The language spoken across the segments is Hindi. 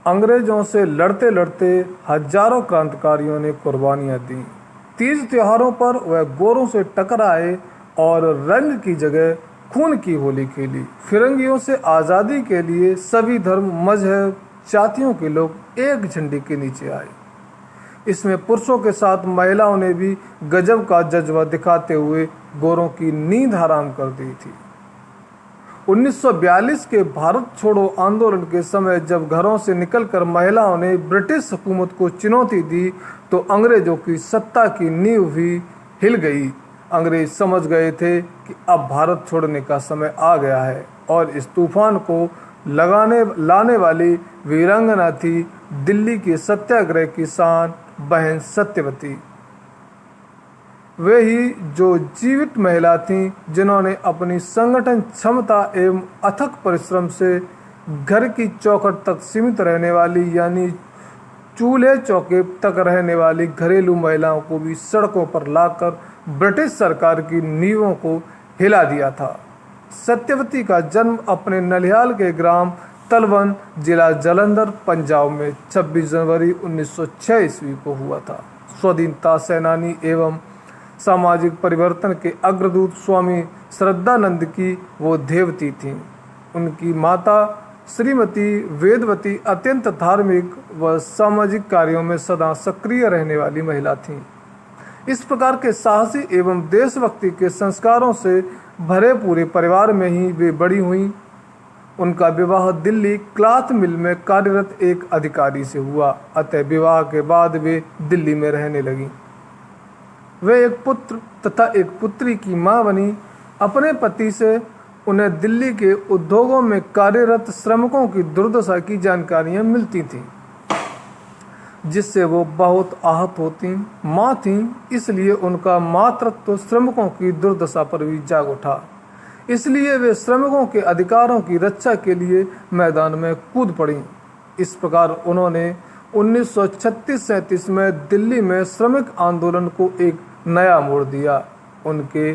अंग्रेजों से लड़ते लड़ते हजारों क्रांतिकारियों ने कुर्बानियां दी। तीज त्योहारों पर वह गोरों से टकराए और रंग की जगह खून की होली खेली। फिरंगियों से आज़ादी के लिए सभी धर्म, मजहब, जातियों के लोग एक झंडे के नीचे आए। इसमें पुरुषों के साथ महिलाओं ने भी गजब का जज्बा दिखाते हुए गोरों की नींद हराम कर दी थी। 1942 के भारत छोड़ो आंदोलन के समय जब घरों से निकलकर महिलाओं ने ब्रिटिश हुकूमत को चुनौती दी तो अंग्रेजों की सत्ता की नींव भी हिल गई। अंग्रेज समझ गए थे कि अब भारत छोड़ने का समय आ गया है और इस तूफान को लाने वाली वीरांगना थी दिल्ली के सत्याग्रह की शान बहन सत्यवती। वे ही जो जीवित महिला थीं जिन्होंने अपनी संगठन क्षमता एवं अथक परिश्रम से घर की चौखट तक सीमित रहने वाली यानी चूल्हे चौके तक रहने वाली घरेलू महिलाओं को भी सड़कों पर लाकर ब्रिटिश सरकार की नींवों को हिला दिया था। सत्यवती का जन्म अपने नलियाल के ग्राम तलवन, जिला जालंधर, पंजाब में 26 जनवरी 1906 ईस्वी को हुआ था। स्वाधीनता सेनानी एवं सामाजिक परिवर्तन के अग्रदूत स्वामी श्रद्धानंद की वो देवती थीं। उनकी माता श्रीमती वेदवती अत्यंत धार्मिक व सामाजिक कार्यों में सदा सक्रिय रहने वाली महिला थीं। इस प्रकार के साहसी एवं देशभक्ति के संस्कारों से भरे पूरे परिवार में ही वे बड़ी हुईं। उनका विवाह दिल्ली क्लॉथ मिल में कार्यरत एक अधिकारी से हुआ, अतः विवाह के बाद वे दिल्ली में रहने लगीं। वे एक पुत्र तथा एक पुत्री की मां बनी। अपने पति से उन्हें दिल्ली के उद्योगों में कार्यरत श्रमिकों की दुर्दशा की जानकारियां मिलती थीं, जिससे वो बहुत आहत होती मां थीं। इसलिए उनका मातृत्व श्रमिकों की दुर्दशा पर भी जाग उठा। इसलिए वे श्रमिकों के अधिकारों की रक्षा के लिए मैदान में कूद पड़ी। इस प्रकार उन्होंने 1936-37 में दिल्ली में श्रमिक आंदोलन को एक नया मोड़ दिया। उनके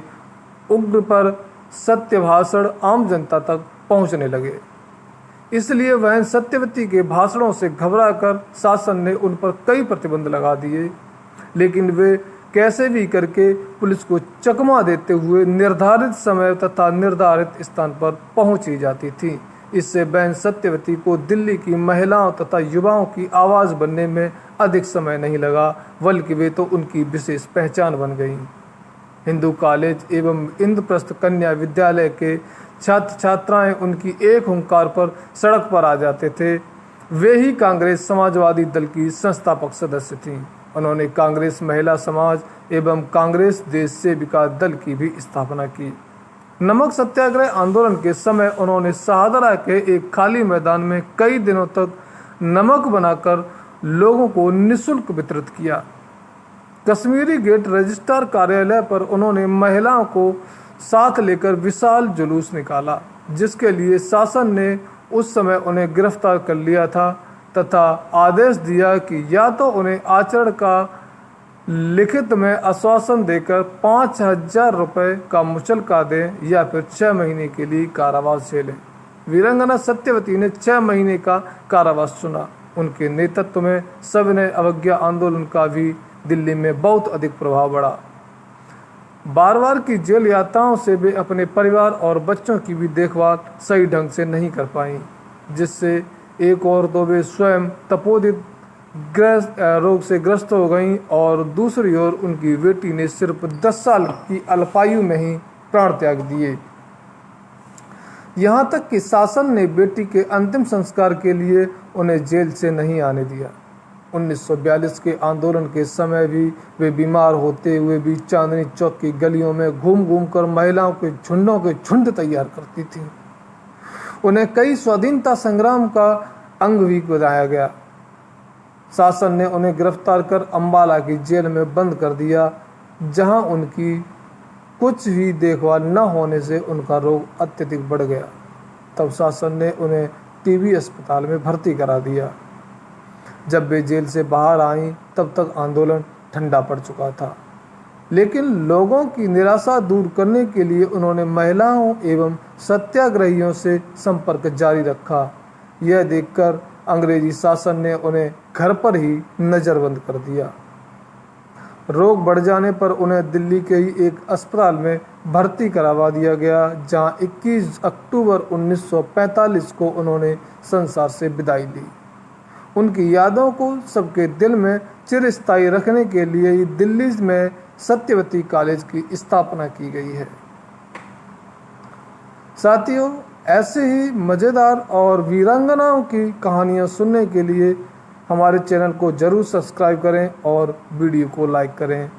उग्र पर सत्य भाषण आम जनता तक पहुंचने लगे। इसलिए वह सत्यवती के भाषणों से घबराकर शासन ने उन पर कई प्रतिबंध लगा दिए, लेकिन वे कैसे भी करके पुलिस को चकमा देते हुए निर्धारित समय तथा निर्धारित स्थान पर पहुंच ही जाती थी। इससे बहन सत्यवती को दिल्ली की महिलाओं तथा युवाओं की आवाज़ बनने में अधिक समय नहीं लगा, बल्कि वे तो उनकी विशेष पहचान बन गईं। हिंदू कॉलेज एवं इंद्रप्रस्थ कन्या विद्यालय के छात्र छात्राएं उनकी एक हुंकार पर सड़क पर आ जाते थे। वे ही कांग्रेस समाजवादी दल की संस्थापक सदस्य थीं। उन्होंने कांग्रेस महिला समाज एवं कांग्रेस देश सेविका दल की भी स्थापना की। नमक सत्याग्रह आंदोलन के समय उन्होंने शाहदरा के एक खाली मैदान में कई दिनों तक नमक बनाकर लोगों को निःशुल्क वितरित किया। कश्मीरी गेट रजिस्ट्रार कार्यालय पर उन्होंने महिलाओं को साथ लेकर विशाल जुलूस निकाला, जिसके लिए शासन ने उस समय उन्हें गिरफ्तार कर लिया था तथा आदेश दिया कि या तो उन्हें आचरण का लिखित में आश्वासन देकर 5,000 रुपये का मुचलका दें या फिर 6 महीने के लिए कारावास झेलें। वीरांगना सत्यवती ने 6 महीने का कारावास चुना। उनके नेतृत्व में सविनय अवज्ञा आंदोलन का भी दिल्ली में बहुत अधिक प्रभाव बढ़ा। बार बार की जेल यात्राओं से वे अपने परिवार और बच्चों की भी देखभाल सही ढंग से नहीं कर पाईं, जिससे एक और तो वे स्वयं तपोदित रोग से ग्रस्त हो गईं और दूसरी ओर उनकी बेटी ने सिर्फ 10 साल की अल्पायु में ही प्राण त्याग दिए। यहाँ तक कि शासन ने बेटी के अंतिम संस्कार के लिए उन्हें जेल से नहीं आने दिया। 1942 के आंदोलन के समय भी वे बीमार होते हुए भी चांदनी चौक की गलियों में घूम घूम कर महिलाओं के झुंडों के झुंड तैयार करती थीं। उन्हें कई स्वाधीनता संग्राम का अंग भी बनाया गया। शासन ने उन्हें गिरफ्तार कर अंबाला की जेल में बंद कर दिया, जहां उनकी कुछ भी देखभाल न होने से उनका रोग अत्यधिक बढ़ गया। तब शासन ने उन्हें टीबी अस्पताल में भर्ती करा दिया। जब वे जेल से बाहर आईं तब तक आंदोलन ठंडा पड़ चुका था, लेकिन लोगों की निराशा दूर करने के लिए उन्होंने महिलाओं एवं सत्याग्रहियों से संपर्क जारी रखा। यह देखकर अंग्रेजी शासन ने उन्हें घर पर ही नज़रबंद कर दिया। रोग बढ़ जाने पर उन्हें दिल्ली के ही एक अस्पताल में भर्ती करवा दिया गया, जहां 21 अक्टूबर 1945 को उन्होंने संसार से विदाई ली। उनकी यादों को सबके दिल में चिरस्थायी रखने के लिए ही दिल्ली में सत्यवती कॉलेज की स्थापना की गई है। साथियों, ऐसे ही मज़ेदार और वीरांगनाओं की कहानियाँ सुनने के लिए हमारे चैनल को ज़रूर सब्सक्राइब करें और वीडियो को लाइक करें।